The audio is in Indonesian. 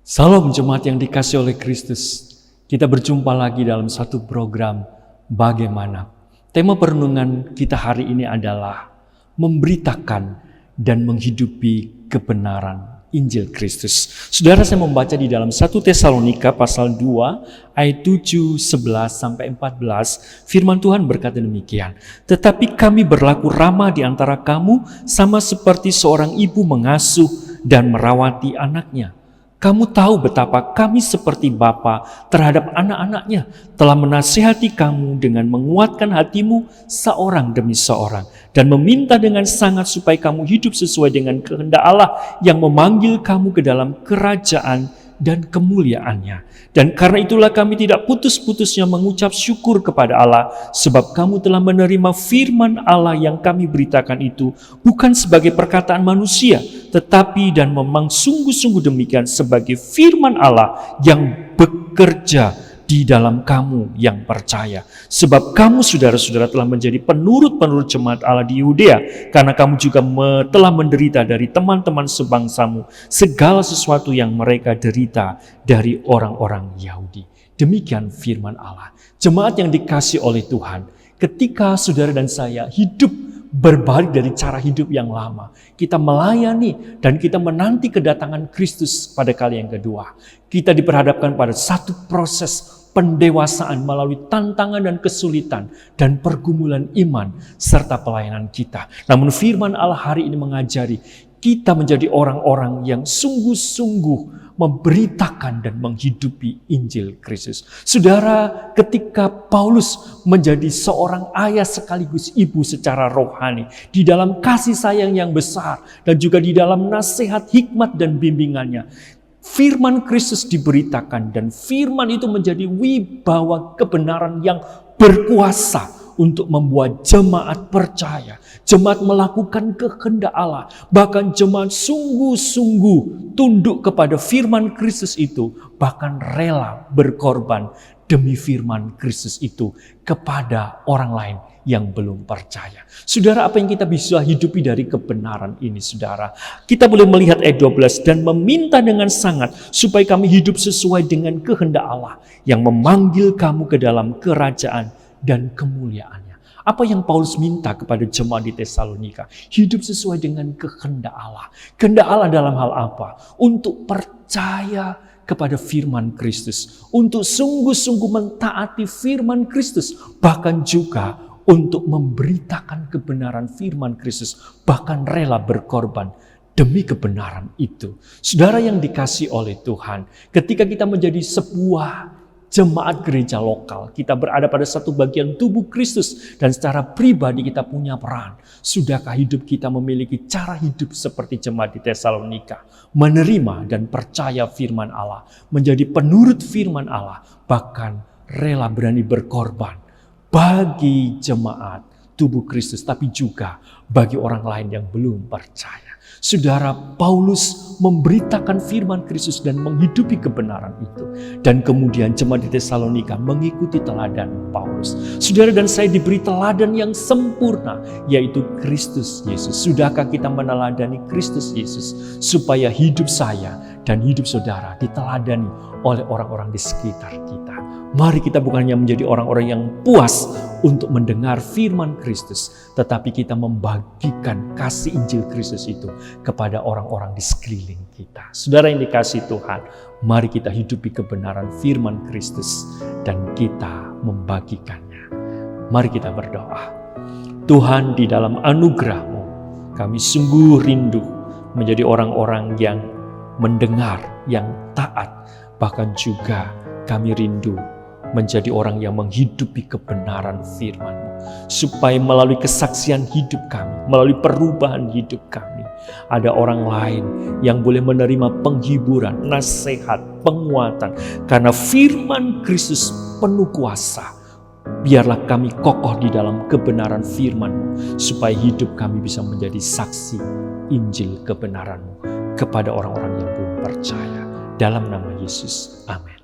Salam jemaat yang dikasihi oleh Kristus. Kita berjumpa lagi dalam satu program Bagaimana. Tema perenungan kita hari ini adalah memberitakan dan menghidupi kebenaran Injil Kristus. Saudara, saya membaca di dalam 1 Tesalonika pasal 2 ayat 7, 11 sampai 14. Firman Tuhan berkata demikian. Tetapi kami berlaku ramah di antara kamu sama seperti seorang ibu mengasuh dan merawati anaknya. Kamu tahu betapa kami seperti bapa terhadap anak-anaknya, telah menasihati kamu dengan menguatkan hatimu seorang demi seorang, dan meminta dengan sangat supaya kamu hidup sesuai dengan kehendak Allah yang memanggil kamu ke dalam kerajaan dan kemuliaannya. Dan karena itulah kami tidak putus-putusnya mengucap syukur kepada Allah, sebab kamu telah menerima firman Allah yang kami beritakan itu bukan sebagai perkataan manusia, tetapi dan memang sungguh-sungguh demikian sebagai firman Allah yang bekerja di dalam kamu yang percaya. Sebab kamu saudara-saudara telah menjadi penurut-penurut jemaat Allah di Yudea, karena kamu juga telah menderita dari teman-teman sebangsamu segala sesuatu yang mereka derita dari orang-orang Yahudi. Demikian firman Allah. Jemaat yang dikasihi oleh Tuhan, ketika saudara dan saya hidup berbalik dari cara hidup yang lama, kita melayani dan kita menanti kedatangan Kristus pada kali yang kedua, kita diperhadapkan pada satu proses pendewasaan melalui tantangan dan kesulitan dan pergumulan iman serta pelayanan kita. Namun firman Allah hari ini mengajari kita menjadi orang-orang yang sungguh-sungguh memberitakan dan menghidupi Injil Kristus. Saudara, ketika Paulus menjadi seorang ayah sekaligus ibu secara rohani, di dalam kasih sayang yang besar dan juga di dalam nasihat, hikmat dan bimbingannya, firman Kristus diberitakan dan firman itu menjadi wibawa kebenaran yang berkuasa untuk membuat jemaat percaya, jemaat melakukan kehendak Allah, bahkan jemaat sungguh-sungguh tunduk kepada firman Kristus itu, bahkan rela berkorban demi firman Kristus itu kepada orang lain yang belum percaya. Saudara, apa yang kita bisa hidupi dari kebenaran ini, saudara? Kita boleh melihat ayat 12, dan meminta dengan sangat supaya kami hidup sesuai dengan kehendak Allah yang memanggil kamu ke dalam kerajaan dan kemuliaannya. Apa yang Paulus minta kepada jemaat di Tesalonika? Hidup sesuai dengan kehendak Allah. Kehendak Allah dalam hal apa? Untuk percaya kepada firman Kristus, untuk sungguh-sungguh mentaati firman Kristus, bahkan juga untuk memberitakan kebenaran firman Kristus, bahkan rela berkorban demi kebenaran itu. Saudara yang dikasihi oleh Tuhan, ketika kita menjadi sebuah jemaat gereja lokal, kita berada pada satu bagian tubuh Kristus dan secara pribadi kita punya peran. Sudahkah hidup kita memiliki cara hidup seperti jemaat di Tesalonika, menerima dan percaya firman Allah, menjadi penurut firman Allah, bahkan rela berani berkorban bagi jemaat tubuh Kristus, tapi juga bagi orang lain yang belum percaya. Saudara, Paulus memberitakan firman Kristus dan menghidupi kebenaran itu. Dan kemudian jemaat di Tesalonika mengikuti teladan Paulus. Saudara dan saya diberi teladan yang sempurna, yaitu Kristus Yesus. Sudahkah kita meneladani Kristus Yesus supaya hidup saya dan hidup saudara diteladani oleh orang-orang di sekitar kita? Mari kita bukan hanya menjadi orang-orang yang puas untuk mendengar firman Kristus, tetapi kita membagikan kasih Injil Kristus itu kepada orang-orang di sekeliling kita. Saudara yang dikasihi Tuhan, mari kita hidupi kebenaran firman Kristus dan kita membagikannya. Mari kita berdoa. Tuhan, di dalam anugerah-Mu, kami sungguh rindu menjadi orang-orang yang mendengar, yang taat, bahkan juga kami rindu menjadi orang yang menghidupi kebenaran firman-Mu, supaya melalui kesaksian hidup kami, melalui perubahan hidup kami, ada orang lain yang boleh menerima penghiburan, nasihat, penguatan, karena firman Kristus penuh kuasa. Biarlah kami kokoh di dalam kebenaran firman-Mu, supaya hidup kami bisa menjadi saksi Injil kebenaran-Mu kepada orang-orang yang belum percaya. Dalam nama Yesus, amin.